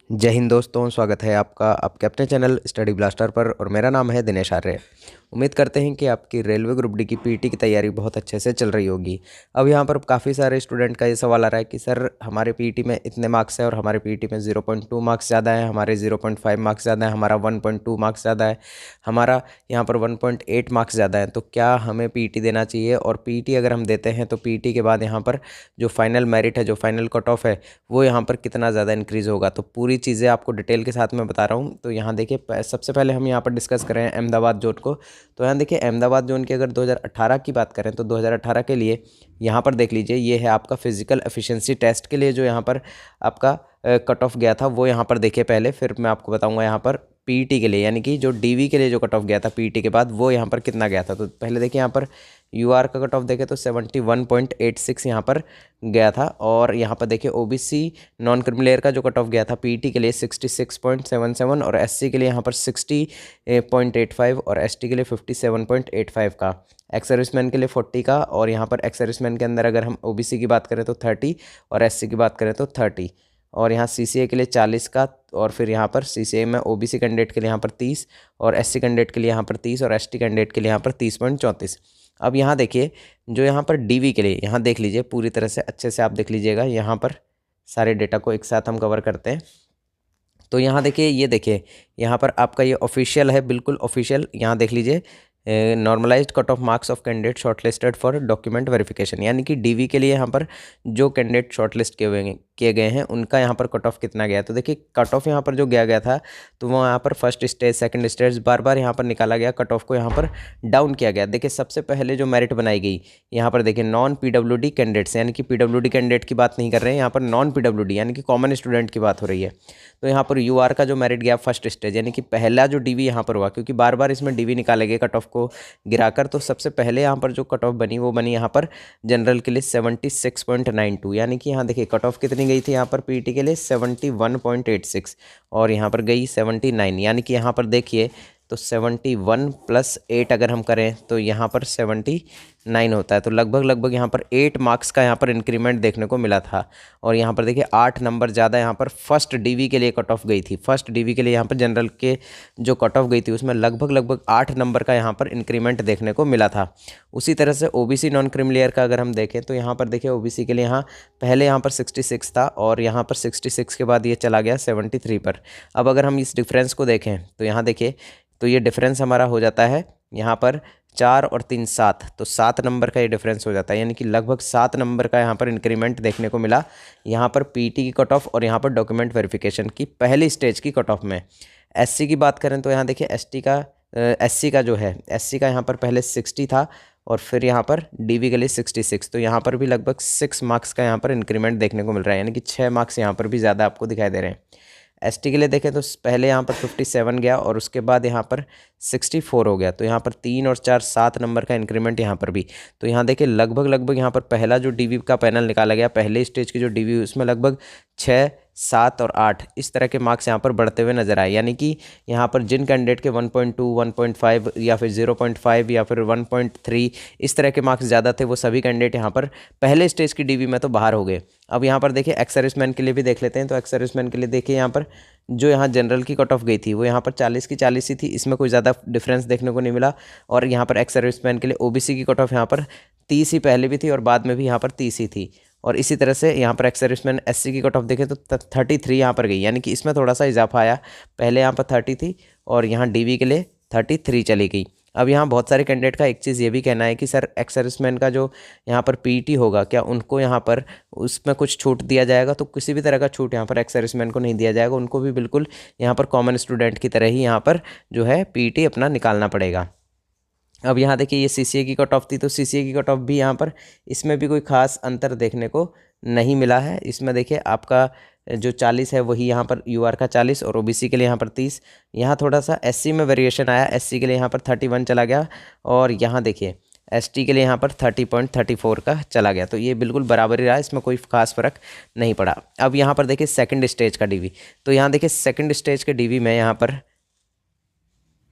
जय हिंद दोस्तों, स्वागत है आपका आपके अपने चैनल स्टडी ब्लास्टर पर। और मेरा नाम है दिनेश आर्य। उम्मीद करते हैं कि आपकी रेलवे ग्रुप डी की पीटी की तैयारी बहुत अच्छे से चल रही होगी। अब यहाँ पर काफ़ी सारे स्टूडेंट का ये सवाल आ रहा है कि सर हमारे पीटी में इतने मार्क्स है और हमारे पीटी में 0.2 मार्क्स ज़्यादा है, हमारे 0.5 मार्क्स ज़्यादा है, हमारा 1.2 मार्क्स ज़्यादा है, हमारा यहाँ पर 1.8 मार्क्स ज़्यादा है। तो क्या हमें पीटी देना चाहिए? और पीटी अगर हम देते हैं तो पीटी के बाद यहाँ पर जो फाइनल मेरिट है, जो फाइनल कट ऑफ है, वो यहाँ पर कितना ज़्यादा इंक्रीज़ होगा। तो पूरी चीज़ें आपको डिटेल के साथ मैं बता रहा हूँ। तो यहाँ देखिए, सबसे पहले हम यहाँ पर डिस्कस करें अहमदाबाद जोन को। तो यहाँ देखिए, अहमदाबाद जोन की अगर 2018 की बात करें तो 2018 के लिए यहाँ पर देख लीजिए, ये है आपका फिजिकल एफिशिएंसी टेस्ट के लिए जो यहाँ पर आपका कट ऑफ गया था, वो यहाँ पर देखिए पहले, फिर मैं आपको बताऊँगा यहाँ पर पीटी के लिए, यानी कि जो डीवी के लिए जो कट ऑफ गया था पीटी के बाद, वो यहाँ पर कितना गया था। तो पहले देखिए यहाँ पर यूआर का कट ऑफ देखें तो 71.86 यहाँ पर गया था। और यहाँ पर देखिए ओबीसी नॉन क्रिमिनल लेयर का जो कट ऑफ गया था पीटी के लिए 66.77 और एससी के लिए यहाँ पर 60.85 और एसटी के लिए 57.85 का, एक्स सर्विसमैन के लिए 40 का। और यहाँ पर एक्स सर्विसमैन के अंदर अगर हम ओबीसी की बात करें तो 30 और एससी की बात करें तो 30। और यहाँ सीसीए के लिए 40 का। और फिर यहाँ पर सीसीए में ओबीसी कैंडिडेट के लिए यहाँ पर 30 और एससी कैंडिडेट के लिए यहाँ पर 30 और एसटी कैंडिडेट के लिए यहाँ पर 30.34। अब यहाँ देखिए, जो यहाँ पर डीवी के लिए, यहाँ देख लीजिए पूरी तरह से अच्छे से आप देख लीजिएगा, यहाँ पर सारे डेटा को एक साथ हम कवर करते हैं। तो यहाँ देखिए, ये देखिए यहाँ पर आपका ये ऑफिशियल है, बिल्कुल ऑफिशियल। यहाँ देख लीजिए, normalized cut off marks of candidate shortlisted for document verification, यानी कि डीवी के लिए यहाँ पर जो कैंडिडेट शॉर्टलिस्ट किए गए हैं उनका यहाँ पर कट ऑफ कितना गया। तो देखिए कट ऑफ यहाँ पर जो गया था, तो वो यहाँ पर फर्स्ट स्टेज सेकंड स्टेज बार बार यहाँ पर निकाला गया, कट ऑफ को यहाँ पर डाउन किया गया। देखिए सबसे पहले जो मेरिट बनाई गई यहाँ पर देखिए नॉन पीडब्ल्यूडी कैंडिडेट्स, यानी कि पीडब्ल्यूडी कैंडिडेट की बात नहीं कर रहे हैं, यहाँ पर नॉन पीडब्ल्यूडी यानी कि कॉमन स्टूडेंट की बात हो रही है। तो यहाँ पर यूआर का जो मेरिट गया फर्स्ट स्टेज, यानी कि पहला जो डीवी यहाँ पर हुआ, क्योंकि बार बार इसमें डीवी निकाले गए कट ऑफ को गिराकर। तो सबसे पहले यहाँ पर जो कट ऑफ बनी वो बनी यहाँ पर जनरल के लिए 76.92, यानी कि यहाँ देखिए कट ऑफ कितनी गई थी यहाँ पर पीटी के लिए 71.86 और यहाँ पर गई 79, यानी कि यहाँ पर देखिए तो 71 + 8 अगर हम करें तो यहाँ पर 79 होता है। तो लगभग यहाँ पर 8 मार्क्स का यहाँ पर इंक्रीमेंट देखने को मिला था। और यहाँ पर देखिए 8 नंबर ज़्यादा यहाँ पर फर्स्ट डीवी के लिए कट ऑफ गई थी। फर्स्ट डीवी के लिए यहाँ पर जनरल के जो कट ऑफ गई थी उसमें लगभग 8 नंबर का यहाँ पर इंक्रीमेंट देखने को मिला था। उसी तरह से ओबीसी नॉन क्रिमिनल लेयर का अगर हम देखें तो यहाँ पर देखिए ओबीसी के लिए यहाँ पहले यहाँ पर 66 था और यहाँ पर 66 के बाद ये चला गया 73 पर। अब अगर हम इस डिफरेंस को देखें तो यहाँ देखिए, तो ये डिफरेंस हमारा हो जाता है यहाँ पर 4 और 3 7, तो 7 नंबर का ये डिफरेंस हो जाता है, यानी कि लगभग 7 नंबर का यहाँ पर इंक्रीमेंट देखने को मिला यहाँ पर पीटी की कट ऑफ और यहाँ पर डॉक्यूमेंट वेरिफिकेशन की पहली स्टेज की कट ऑफ में। एससी की बात करें तो यहाँ देखिए एससी का जो है, एससी का यहाँ पर पहले 60 था और फिर यहाँ पर डीवी के लिए 66, तो यहाँ पर भी लगभग 6 मार्क्स का यहाँ पर इंक्रीमेंट देखने को मिल रहा है, यानी कि 6 मार्क्स यहाँ पर भी ज़्यादा आपको दिखाई दे रहे हैं। एसटी के लिए देखें तो पहले यहाँ पर 57 गया और उसके बाद यहाँ पर 64 हो गया, तो यहाँ पर 3 और 4 7 नंबर का इंक्रीमेंट यहाँ पर भी। तो यहाँ देखिए लगभग यहाँ पर पहला जो डीवी का पैनल निकाला गया, पहले स्टेज की जो डीवी, उसमें लगभग 6 7 और 8 इस तरह के मार्क्स यहाँ पर बढ़ते हुए नजर आए, यानी कि यहाँ पर जिन कैंडिडेट के 1.2 1.5 या फिर 0.5 या फिर 1.3 इस तरह के मार्क्स ज़्यादा थे, वो सभी कैंडिडेट यहाँ पर पहले स्टेज की डीवी में तो बाहर हो गए। अब यहाँ पर देखिए एक्स सर्विसमैन के लिए भी देख लेते हैं। तो एक्स सर्विसमैन के लिए देखिए यहाँ पर जो यहाँ जनरल की कट ऑफ गई थी वो यहाँ पर 40 की 40 ही थी, इसमें कोई ज़्यादा डिफरेंस देखने को नहीं मिला। और यहाँ पर एक्स सर्विसमैन के लिए ओबीसी की कट ऑफ यहाँ पर 30 ही पहले भी थी और बाद में भी यहाँ पर 30 ही थी। और इसी तरह से यहाँ पर एक्स सर्विसमैन एससी की कट ऑफ देखें तो 33 यहाँ पर गई, यानी कि इसमें थोड़ा सा इजाफा आया, पहले यहाँ पर 30 थी और यहाँ डीवी के लिए 33 चली गई। अब यहाँ बहुत सारे कैंडिडेट का एक चीज़ ये भी कहना है कि सर एक्स सर्विसमैन का जो यहाँ पर पीटी होगा, क्या उनको यहाँ पर उसमें कुछ छूट दिया जाएगा? तो किसी भी तरह का छूट यहाँ पर एक्स सर्विसमैन को नहीं दिया जाएगा, उनको भी बिल्कुल यहाँ पर कॉमन स्टूडेंट की तरह ही यहाँ पर जो है पीटी अपना निकालना पड़ेगा। अब यहाँ देखिए ये सीसीए की कट ऑफ थी, तो सीसीए की कट ऑफ भी यहाँ पर इसमें भी कोई खास अंतर देखने को नहीं मिला है। इसमें देखिए आपका जो 40 है वही यहाँ पर यूआर का 40 और ओबीसी के लिए यहाँ पर 30। यहाँ थोड़ा सा एससी में वेरिएशन आया, एससी के लिए यहाँ पर 31 चला गया और यहाँ देखिए एसटी के लिए यहाँ पर 30.34 का चला गया। तो ये बिल्कुल बराबर ही रहा, इसमें कोई खास फर्क नहीं पड़ा। अब यहाँ पर देखिए सेकंड स्टेज का डीवी, तो यहाँ देखिए सेकंड स्टेज के डीवी में यहाँ पर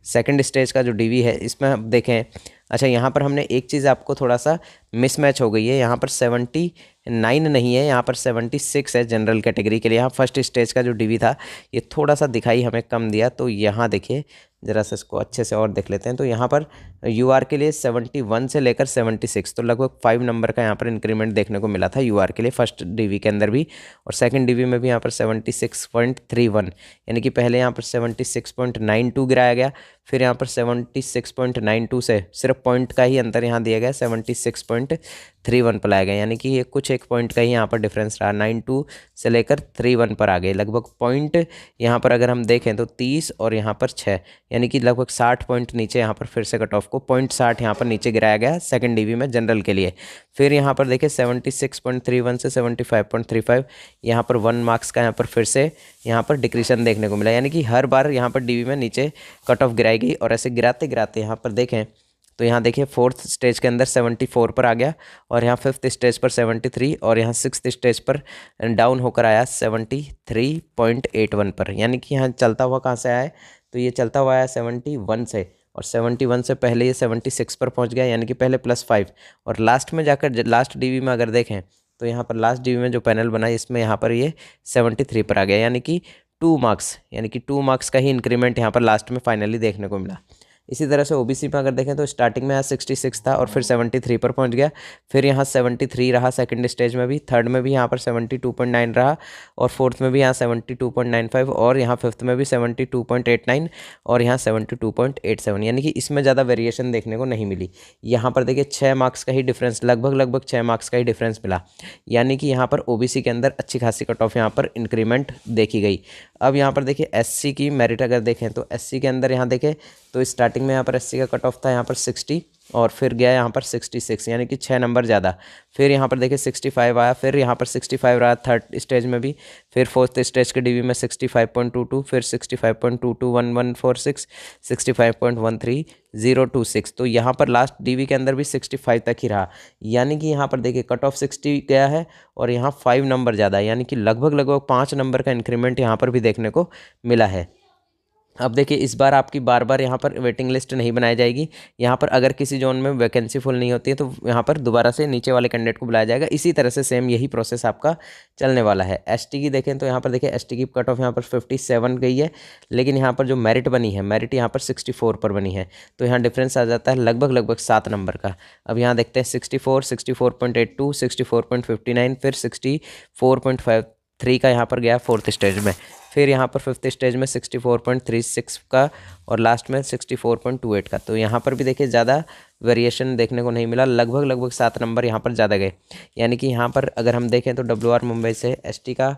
सेकंड स्टेज का जो डीवी है इसमें देखें अच्छा, यहाँ पर हमने एक चीज़ आपको थोड़ा सा मिसमैच हो गई है, यहाँ पर 79 नहीं है, यहाँ पर 76 है जनरल कैटेगरी के लिए। यहाँ फर्स्ट स्टेज का जो डीवी था ये थोड़ा सा दिखाई हमें कम दिया, तो यहाँ देखिए ज़रा सा इसको अच्छे से और देख लेते हैं। तो यहाँ पर यूआर के लिए 71 से लेकर 76, तो लगभग 5 नंबर का यहाँ पर इंक्रीमेंट देखने को मिला था यूआर के लिए फर्स्ट डीवी के अंदर भी, और सेकंड डीवी में भी यहाँ पर 76.31, यानी कि पहले यहाँ पर 76.92 गिराया गया, फिर यहाँ पर 76.92 से सिर्फ पॉइंट का ही अंतर यहाँ दिया गया, 76.31 पर लाया गया, यानी कि ये कुछ एक पॉइंट का ही यहाँ पर डिफरेंस रहा। 92 से लेकर 31 पर आ गए, लगभग पॉइंट यहाँ पर अगर हम देखें तो 30 और यहाँ पर 6, यानी कि लगभग 60 पॉइंट नीचे यहाँ पर फिर से कट ऑफ को 0.60 यहाँ पर नीचे गिराया गया सेकंड डीवी में जनरल के लिए। फिर यहाँ पर देखिए 76.31 से 75.35, यहाँ पर 1 मार्क्स का यहाँ पर फिर से यहाँ पर डिक्रीशन देखने को मिला, यानी कि हर बार यहाँ पर डीवी में नीचे कट ऑफ गिराई गई, और ऐसे गिराते गिराते यहाँ पर देखें तो यहाँ देखिए फोर्थ स्टेज के अंदर 74 पर आ गया, और यहाँ फिफ्थ स्टेज पर 73, और यहाँ सिक्स्थ स्टेज पर डाउन होकर आया 73.81 पर, यानी कि यहाँ चलता हुआ कहाँ से आया है, तो ये चलता हुआ आया 71 से, और 71 से पहले ये 76 पर पहुँच गया, यानी कि पहले +5, और लास्ट में जाकर लास्ट डीवी में अगर देखें तो यहाँ पर लास्ट डीवी में जो पैनल बना इसमें यहाँ पर ये 73 पर आ गया, यानी कि 2 मार्क्स, यानी कि 2 मार्क्स का ही इंक्रीमेंट यहाँ पर लास्ट में फाइनली देखने को मिला। इसी तरह से ओबीसी में अगर देखें तो स्टार्टिंग में यहाँ 66 था, और फिर 73 पर पहुंच गया, फिर यहाँ 73 रहा सेकंड स्टेज में भी, थर्ड में भी यहाँ पर 72.9 रहा, और फोर्थ में भी यहाँ 72.95, और यहाँ फिफ्थ में भी 72.89, और यहाँ 72.87, यानी कि इसमें ज़्यादा वेरिएशन देखने को नहीं मिली। यहाँ पर देखिए 6 मार्क्स का ही डिफरेंस, लगभग 6 मार्क्स का ही डिफरेंस मिला, यानी कि यहाँ पर ओबीसी के अंदर अच्छी खासी कट ऑफ यहाँ पर इंक्रीमेंट देखी गई। अब यहाँ पर देखिए एससी की मेरिट अगर देखें तो एससी के अंदर यहाँ देखें तो स्टार्टिंग में यहाँ पर एससी का कट ऑफ था यहाँ पर 60, और फिर गया यहाँ पर 66, यानी कि 6 नंबर ज़्यादा। फिर यहाँ पर देखिए 65 आया, फिर यहाँ पर 65 रहा थर्ड स्टेज में भी, फिर फोर्थ स्टेज के डीवी में 65.22, फिर 65.221146, 65.13026, तो यहाँ पर लास्ट डीवी के अंदर भी 65 तक ही रहा, यानी कि यहाँ पर देखिए कट ऑफ 60 गया है, और यहाँ 5 नंबर ज़्यादा, यानी कि लगभग 5 नंबर का इंक्रीमेंट यहाँ पर भी देखने को मिला है। अब देखिए इस बार आपकी बार यहाँ पर वेटिंग लिस्ट नहीं बनाई जाएगी, यहाँ पर अगर किसी जोन में वैकेंसी फुल नहीं होती है तो यहाँ पर दोबारा से नीचे वाले कैंडिडेट को बुलाया जाएगा। इसी तरह से सेम यही प्रोसेस आपका चलने वाला है। एसटी की देखें तो यहाँ पर देखिए एसटी की कट ऑफ यहाँ पर 57 गई है, लेकिन यहाँ पर जो मेरिट बनी है, मेरिट यहाँ पर 64 पर बनी है, तो यहाँ डिफरेंस आ जाता है लगभग 7 नंबर का। अब यहाँ देखते हैं 64, 64.82, 64.59, फिर 64.53 का यहाँ पर गया फोर्थ स्टेज में, फिर यहाँ पर फिफ्थ स्टेज में 64.36 का, और लास्ट में 64.28 का। तो यहाँ पर भी देखिए ज़्यादा वेरिएशन देखने को नहीं मिला, लगभग 7 नंबर यहाँ पर ज़्यादा गए, यानी कि यहाँ पर अगर हम देखें तो WR मुंबई से एसटी का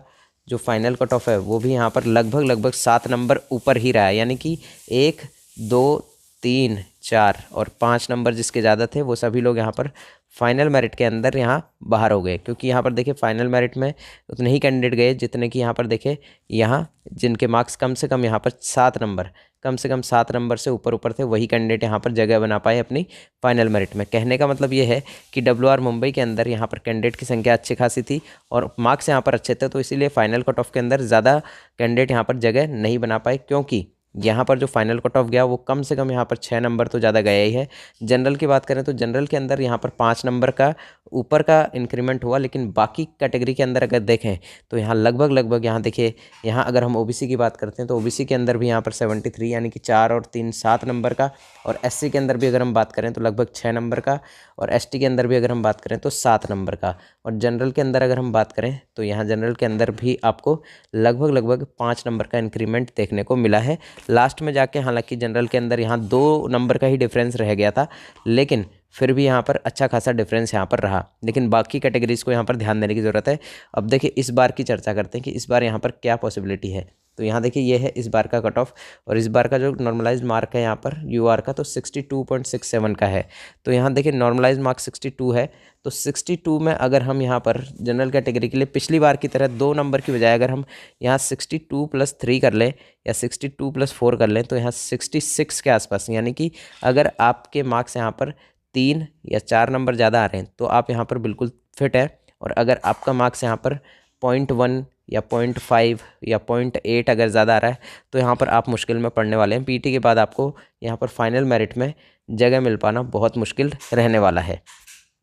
जो फाइनल कट ऑफ है वो भी यहाँ पर लगभग 7 नंबर ऊपर ही रहा है, यानी कि 1, 2, 3, 4 और 5 नंबर जिसके ज़्यादा थे वो सभी लोग यहाँ पर फाइनल मेरिट के अंदर यहाँ बाहर हो गए, क्योंकि यहाँ पर देखिए फाइनल मेरिट में उतने ही कैंडिडेट गए जितने कि यहाँ पर देखे यहाँ जिनके मार्क्स कम से कम यहाँ पर 7 नंबर, कम से कम 7 नंबर से ऊपर थे, वही कैंडिडेट यहाँ पर जगह बना पाए अपनी फाइनल मेरिट में। कहने का मतलब ये है कि WR मुंबई के अंदर यहाँ पर कैंडिडेट की संख्या अच्छी खासी थी और मार्क्स यहाँ पर अच्छे थे, तो इसीलिए फाइनल कट ऑफ के अंदर ज़्यादा कैंडिडेट यहाँ पर जगह नहीं बना पाए, क्योंकि यहाँ पर जो फाइनल कट ऑफ गया वो कम से कम यहाँ पर 6 नंबर तो ज़्यादा गया ही है। जनरल की बात करें तो जनरल के अंदर यहाँ पर 5 नंबर का ऊपर का इंक्रीमेंट हुआ, लेकिन बाकी कैटेगरी के अंदर अगर देखें तो यहाँ लगभग यहाँ देखिए, यहाँ अगर हम ओबीसी की बात करते हैं तो ओबीसी के अंदर भी यहाँ पर 73 यानी कि 4 और 3 7 नंबर का, और एससी के अंदर भी अगर हम बात करें तो लगभग 6 नंबर का, और एसटी के अंदर भी अगर हम बात करें तो 7 नंबर का, और जनरल के अंदर अगर हम बात करें तो यहाँ जनरल के अंदर भी आपको लगभग 5 नंबर का इंक्रीमेंट देखने को मिला है। लास्ट में जाके हालांकि जनरल के अंदर यहाँ 2 नंबर का ही डिफरेंस रह गया था, लेकिन फिर भी यहाँ पर अच्छा खासा डिफरेंस यहाँ पर रहा, लेकिन बाकी कैटेगरीज़ को यहाँ पर ध्यान देने की ज़रूरत है। अब देखिए इस बार की चर्चा करते हैं कि इस बार यहाँ पर क्या पॉसिबिलिटी है। तो यहाँ देखिए ये है इस बार का कट ऑफ, और इस बार का जो नॉर्मलाइज्ड मार्क है यहाँ पर यूआर का तो 62.67 का है। तो यहाँ देखिए नॉर्मलाइज्ड मार्क 62 है, तो 62 में अगर हम यहाँ पर जनरल कैटेगरी के लिए पिछली बार की तरह 2 नंबर की बजाय अगर हम यहाँ 62+3 कर लें या 62+4 कर लें तो यहाँ 66 के आसपास, यानी कि अगर आपके मार्क्स यहाँ पर 3 या 4 नंबर ज़्यादा आ रहे हैं तो आप यहाँ पर बिल्कुल फिट है, और अगर आपका मार्क्स यहाँ पर 0.1 या 0.5 या 0.8 अगर ज़्यादा आ रहा है तो यहाँ पर आप मुश्किल में पड़ने वाले हैं। पीटी के बाद आपको यहाँ पर फाइनल मेरिट में जगह मिल पाना बहुत मुश्किल रहने वाला है।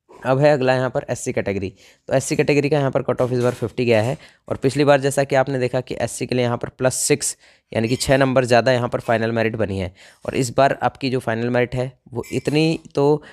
अब है अगला यहाँ पर एससी कैटेगरी। तो एससी कैटेगरी का यहाँ पर कट ऑफ इस बार 50 गया है, और पिछली बार जैसा कि आपने देखा कि एससी के लिए यहाँ पर +6 यानी कि 6 नंबर ज़्यादा यहाँ पर फाइनल मेरिट बनी है। और इस बार आपकी जो फाइनल मेरिट है वो इतनी तो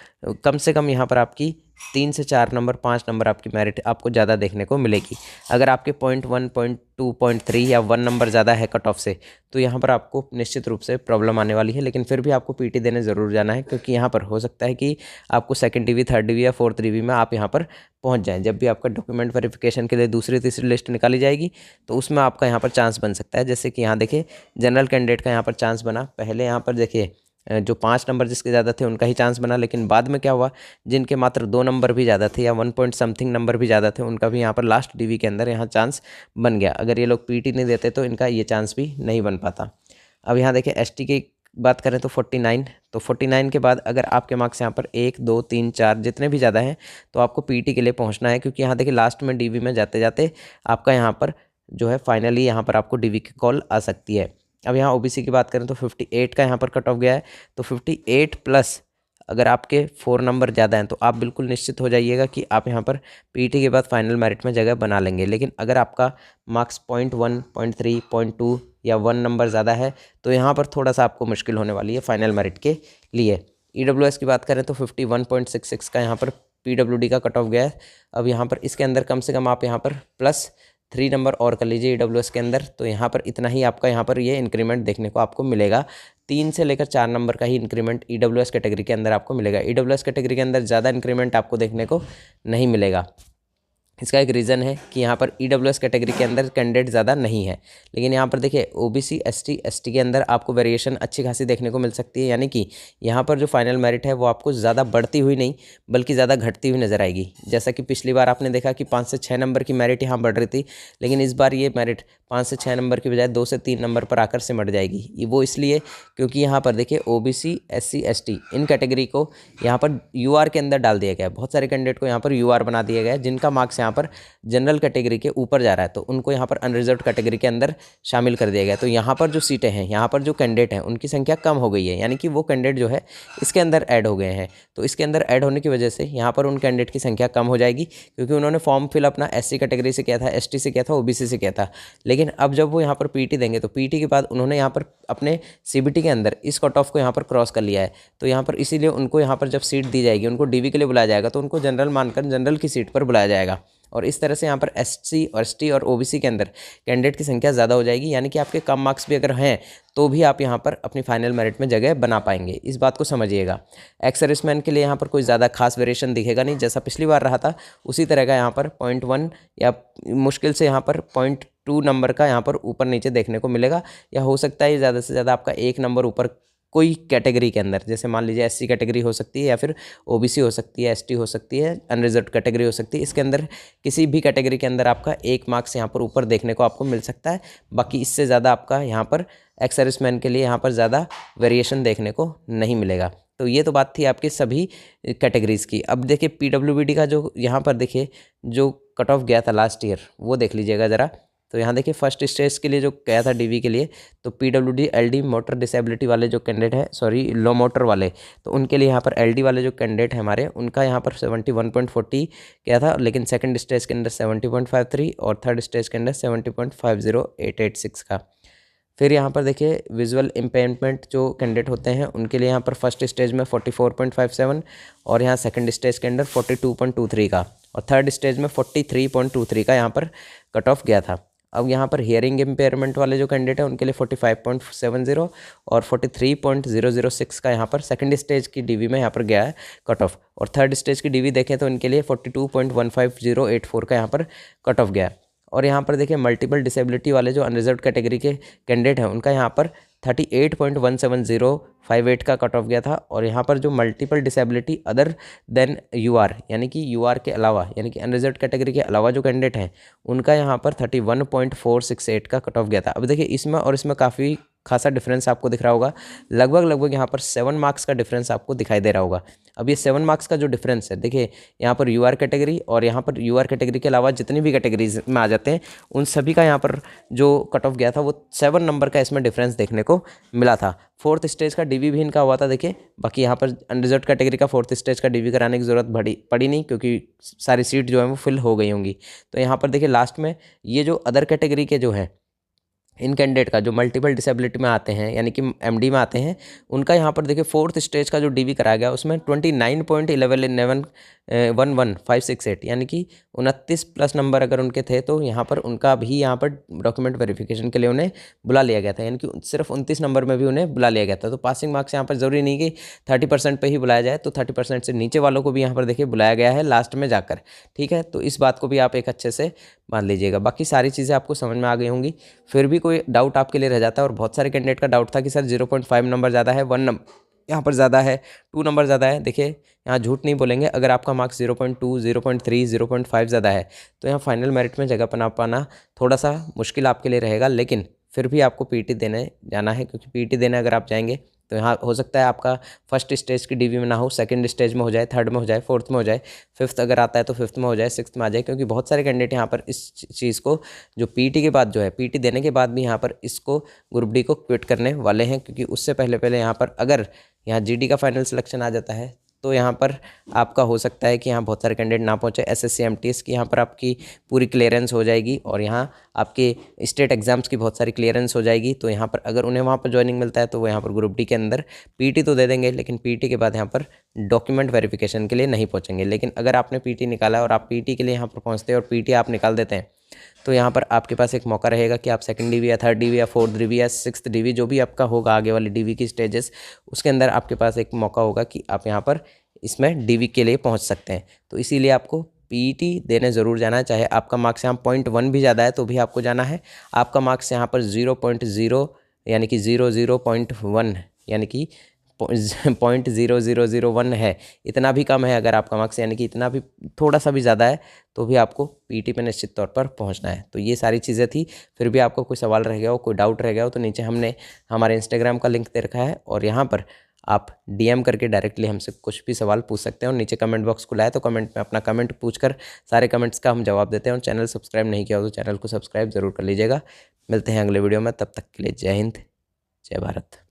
कम से कम यहाँ पर आपकी 3 से 4 नंबर 5 नंबर आपकी मेरिट आपको ज़्यादा देखने को मिलेगी। अगर आपके 0.1 0.2 0.3 या 1 नंबर ज़्यादा है कट ऑफ से, तो यहाँ पर आपको निश्चित रूप से प्रॉब्लम आने वाली है। लेकिन फिर भी आपको पीटी देने ज़रूर जाना है, क्योंकि यहाँ पर हो सकता है कि आपको सेकंड डीवी, थर्ड डीवी या फोर्थ डीवी में आप यहाँ पर पहुँच जाएँ। जब भी आपका डॉक्यूमेंट वेरिफिकेशन के लिए दूसरी तीसरी लिस्ट निकाली जाएगी, तो उसमें आपका यहाँ पर चांस बन सकता है। जैसे कि यहाँ देखिए जनरल कैंडिडेट का यहाँ पर चांस बना। पहले यहाँ पर देखिए जो 5 नंबर जिसके ज़्यादा थे उनका ही चांस बना, लेकिन बाद में क्या हुआ, जिनके मात्र 2 नंबर भी ज़्यादा थे या 1 पॉइंट समथिंग नंबर भी ज़्यादा थे, उनका भी यहाँ पर लास्ट डीवी के अंदर यहाँ चांस बन गया। अगर ये लोग पीटी नहीं देते तो इनका ये चांस भी नहीं बन पाता। अब यहाँ देखिए एसटी की बात करें तो 49, तो 49 के बाद अगर आपके मार्क्स यहाँ पर 1 2 3 4 जितने भी ज़्यादा हैं, तो आपको पीटी के लिए पहुँचना है। क्योंकि यहाँ देखिए लास्ट में डीवी में जाते जाते आपका यहाँ पर जो है फाइनली यहाँ पर आपको डीवी की कॉल आ सकती है। अब यहाँ ओबीसी की बात करें तो 58 का यहाँ पर कट ऑफ गया है। तो 58 प्लस अगर आपके 4 नंबर ज़्यादा हैं, तो आप बिल्कुल निश्चित हो जाइएगा कि आप यहाँ पर पीटी के बाद फाइनल मेरिट में जगह बना लेंगे। लेकिन अगर आपका मार्क्स 0.1 0.3 0.2 या 1 नंबर ज़्यादा है, तो यहाँ पर थोड़ा सा आपको मुश्किल होने वाली है फाइनल मेरिट के लिए। ईडब्ल्यूएस की बात करें तो 51.66 का यहाँ पर पीडब्ल्यूडी का कट ऑफ गया है। अब यहाँ पर इसके अंदर कम से कम आप यहाँ पर +3 नंबर और कर लीजिए ईडब्ल्यूएस के अंदर, तो यहाँ पर इतना ही आपका यहाँ पर ये इंक्रीमेंट देखने को आपको मिलेगा। 3 से लेकर 4 नंबर का ही इंक्रीमेंट ईडब्ल्यूएस कैटेगरी के अंदर आपको मिलेगा। ईडब्ल्यूएस कैटेगरी के अंदर ज़्यादा इंक्रीमेंट आपको देखने को नहीं मिलेगा। इसका एक रीज़न है कि यहाँ पर ईडब्ल्यूएस कैटेगरी के अंदर कैंडिडेट ज़्यादा नहीं है। लेकिन यहाँ पर देखिए ओबीसी एसटी के अंदर आपको वेरिएशन अच्छी खासी देखने को मिल सकती है। यानी कि यहाँ पर जो फाइनल मेरिट है वो आपको ज़्यादा बढ़ती हुई नहीं बल्कि ज़्यादा घटती हुई नज़र आएगी। जैसा कि पिछली बार आपने देखा कि 5 से 6 नंबर की मेरिट यहाँ बढ़ रही थी, लेकिन इस बार ये मेरिट 5 से 6 नंबर की बजाय 2 से 3 नंबर पर आकर सिमट जाएगी। वो इसलिए क्योंकि यहाँ पर देखिए ओबीसी एससी एसटी इन कैटेगरी को यहाँ पर यूआर के अंदर डाल दिया गया है। बहुत सारे कैंडिडेट को यहाँ पर यूआर बना दिया गया है, जिनका मार्क्स यहाँ पर जनरल कैटेगरी के ऊपर जा रहा है, तो उनको यहाँ पर अनरिजर्व्ड कैटेगरी के अंदर शामिल कर दिया गया। तो यहाँ पर जो सीटें हैं, यहाँ पर जो कैंडिडेट हैं उनकी संख्या कम हो गई है। यानी कि वो कैंडिडेट जो है इसके अंदर ऐड हो गए हैं। तो इसके अंदर ऐड होने की वजह से यहाँ पर उन कैंडिडेट की संख्या कम हो जाएगी, क्योंकि उन्होंने फॉर्म फिल अपना एससी कैटेगरी से किया था, एसटी से किया था, ओबीसी से किया था। लेकिन अब जब वो यहाँ पर पीटी देंगे, तो पीटी के बाद उन्होंने यहाँ पर अपने सीबीटी के अंदर इस कट ऑफ को यहाँ पर क्रॉस कर लिया है। तो यहाँ पर इसीलिए उनको यहाँ पर जब सीट दी जाएगी, उनको डीवी के लिए बुलाया जाएगा, तो उनको जनरल मानकर जनरल की सीट पर बुलाया जाएगा। और इस तरह से यहाँ पर एससी और एसटी और ओबीसी के अंदर कैंडिडेट की संख्या ज़्यादा हो जाएगी। यानी कि आपके कम मार्क्स भी अगर हैं तो भी आप यहाँ पर अपनी फाइनल मेरिट में जगह बना पाएंगे। इस बात को समझिएगा। एक्स सर्विसमैन के लिए यहाँ पर कोई ज़्यादा खास वेरिएशन दिखेगा नहीं, जैसा पिछली बार रहा था उसी तरह का यहाँ पर 0.1 या मुश्किल से यहाँ पर 0.2 नंबर का यहाँ पर ऊपर नीचे देखने को मिलेगा, या हो सकता है ज़्यादा से ज़्यादा आपका 1 नंबर ऊपर कोई कैटेगरी के अंदर, जैसे मान लीजिए एससी कैटेगरी हो सकती है, या फिर ओबीसी हो सकती है, एसटी हो सकती है, अनरिजर्व्ड कैटेगरी हो सकती है। इसके अंदर किसी भी कैटेगरी के अंदर आपका 1 मार्क्स यहाँ पर ऊपर देखने को आपको मिल सकता है। बाकी इससे ज़्यादा आपका यहाँ पर एक्स सर्विसमैन के लिए यहाँ पर ज़्यादा वेरिएशन देखने को नहीं मिलेगा। तो ये तो बात थी आपकी सभी कैटेगरीज़ की। अब देखिए पीडब्ल्यूबीडी का जो यहाँ पर देखिए जो कट ऑफ गया था लास्ट ईयर, वो देख लीजिएगा ज़रा। तो यहाँ देखिए फर्स्ट स्टेज के लिए जो गया था डीवी के लिए, तो पीडब्ल्यूडी एलडी मोटर डिसेबिलिटी वाले जो कैंडिडेट है, सॉरी लो मोटर वाले, तो उनके लिए यहाँ पर एलडी वाले जो कैंडिडेट है हमारे, उनका यहाँ पर 71.40 गया था। लेकिन सेकंड स्टेज के अंदर 70.53 और थर्ड स्टेज के अंदर 70.50886 का। फिर यहाँ पर देखिए विजुअल इम्पेयरमेंट जो कैंडिडेट होते हैं उनके लिए यहाँ पर फर्स्ट स्टेज में 44.57 और यहाँ सेकंड स्टेज के अंदर 42.23 का, और थर्ड स्टेज में 43.23 का यहाँ पर कट ऑफ गया था। अब यहाँ पर हियरिंग इम्पेयरमेंट वाले जो कैंडिडेट हैं उनके लिए 45.70 और 43.006 का यहाँ पर सेकंड स्टेज की डीवी में यहाँ पर गया है कट ऑफ, और थर्ड स्टेज की डीवी देखें तो इनके लिए 42.15084 का यहाँ पर कट ऑफ गया है। और यहाँ पर देखिए मल्टीपल डिसेबिलिटी वाले जो अनरिजर्व्ड कैटेगरी के कैंडिडेट हैं उनका यहाँ पर 38.17058 का कट ऑफ गया था। और यहाँ पर जो multiple disability other than UR, यानी कि यूआर के अलावा, यानी कि अनरिजर्व्ड कैटेगरी के अलावा जो कैंडिडेट हैं उनका यहाँ पर 31.468 का कट ऑफ गया था। अब देखिए इसमें और इसमें काफ़ी खासा डिफरेंस आपको दिख रहा होगा। लगभग यहाँ पर 7 मार्क्स का डिफरेंस आपको दिखाई दे रहा होगा। अब ये 7 मार्क्स का जो डिफरेंस है, देखिए यहाँ पर यूआर कैटेगरी और यहाँ पर यूआर कैटेगरी के अलावा जितनी भी कैटेगरीज में आ जाते हैं उन सभी का यहाँ पर जो कट ऑफ गया था वो 7 नंबर का इसमें डिफरेंस देखने को मिला था। 4th स्टेज का डीवी भी इनका हुआ था देखिए। बाकी यहाँ पर अनरिजर्व्ड कैटेगरी का 4th स्टेज का डीवी कराने की ज़रूरत पड़ी नहीं, क्योंकि सारी सीट जो है वो फिल हो गई होंगी। तो यहाँ पर देखिए लास्ट में ये जो अदर कैटेगरी के जो हैं इन कैंडिडेट का जो मल्टीपल डिसेबिलिटी में आते हैं यानी कि एमडी में आते हैं, उनका यहाँ पर देखिए 4th स्टेज का जो डीवी कराया गया उसमें 29.111568 यानी कि 29 प्लस नंबर अगर उनके थे तो यहाँ पर उनका भी यहाँ पर डॉक्यूमेंट वेरिफिकेशन के लिए उन्हें बुला लिया गया था, यानी कि सिर्फ 29 नंबर में भी उन्हें बुला लिया गया था। तो पासिंग मार्क्स यहाँ पर ज़रूरी नहीं कि 30% पे ही बुलाया जाए, तो 30% से नीचे वालों को भी यहाँ पर देखिए बुलाया गया है लास्ट में जाकर। ठीक है, तो इस बात को भी आप एक अच्छे से मान लीजिएगा। बाकी सारी चीज़ें आपको समझ में आ गई होंगी। फिर भी कोई डाउट आपके लिए रह जाता है, और बहुत सारे कैंडिडेट का डाउट था कि सर 0.5 नंबर ज़्यादा है, 1 नंबर यहाँ पर ज़्यादा है, 2 नंबर ज़्यादा है। देखिए यहाँ झूठ नहीं बोलेंगे, अगर आपका मार्क्स 0.2, 0.3, 0.5 ज़्यादा है तो यहाँ फाइनल मेरिट में जगह बना पाना थोड़ा सा मुश्किल आपके लिए रहेगा, लेकिन फिर भी आपको पीटी देने जाना है, क्योंकि पीटी देने अगर आप जाएंगे तो यहाँ हो सकता है आपका फर्स्ट स्टेज की डीवी में ना हो, सेकंड स्टेज में हो जाए, थर्ड में हो जाए, फोर्थ में हो जाए, फिफ्थ अगर आता है तो फिफ्थ में हो जाए, सिक्स्थ में आ जाए, क्योंकि बहुत सारे कैंडिडेट यहाँ पर इस चीज़ को जो पीटी के बाद जो है पीटी देने के बाद भी यहाँ पर इसको ग्रुप डी को क्विट करने वाले हैं, क्योंकि उससे पहले यहाँ पर अगर यहाँ जीडी का फाइनल सिलेक्शन आ जाता है तो यहाँ पर आपका हो सकता है कि यहाँ बहुत सारे कैंडिडेट ना पहुँचे। एसएससी एमटीएस की यहाँ पर आपकी पूरी क्लियरेंस हो जाएगी, और यहाँ आपके स्टेट एग्जाम्स की बहुत सारी क्लियरेंस हो जाएगी। तो यहाँ पर अगर उन्हें वहाँ पर ज्वाइनिंग मिलता है तो वो यहाँ पर ग्रुप डी के अंदर पीटी तो दे देंगे, लेकिन पीटी के बाद यहाँ पर डॉक्यूमेंट वेरिफिकेशन के लिए नहीं पहुँचेंगे। लेकिन अगर आपने पीटी निकाला और आप पीटी के लिए यहाँ पर पहुँचते हैं और पीटी आप निकाल देते हैं तो यहाँ पर आपके पास एक मौका रहेगा कि आप सेकंड डीवी या थर्ड डीवी या फोर्थ डीवी या सिक्स्थ डीवी जो भी आपका होगा आगे वाली डीवी की स्टेजेस, उसके अंदर आपके पास एक मौका होगा कि आप यहाँ पर इसमें डीवी के लिए पहुँच सकते हैं। तो इसीलिए आपको पीटी देने ज़रूर जाना है, चाहे आपका मार्क्स यहाँ 0.1 भी ज़्यादा है तो भी आपको जाना है। आपका मार्क्स यहाँ पर 0.0 यानी कि 0.1 यानी कि 0.0001 है, इतना भी कम है अगर आपका मार्क्स, यानी कि इतना भी थोड़ा सा भी ज़्यादा है तो भी आपको पीटी पे निश्चित तौर पर पहुंचना है। तो ये सारी चीज़ें थी। फिर भी आपको कोई सवाल रह गया हो, कोई डाउट रह गया हो तो नीचे हमने हमारे इंस्टाग्राम का लिंक दे रखा है, और यहाँ पर आप डीएम करके डायरेक्टली हमसे कुछ भी सवाल पूछ सकते हैं। और नीचे कमेंट बॉक्स खुला है तो कमेंट में अपना कमेंट पूछकर सारे कमेंट्स का हम जवाब देते हैं। और चैनल सब्सक्राइब नहीं किया हो तो चैनल को सब्सक्राइब ज़रूर कर लीजिएगा। मिलते हैं अगले वीडियो में, तब तक के लिए जय हिंद, जय भारत।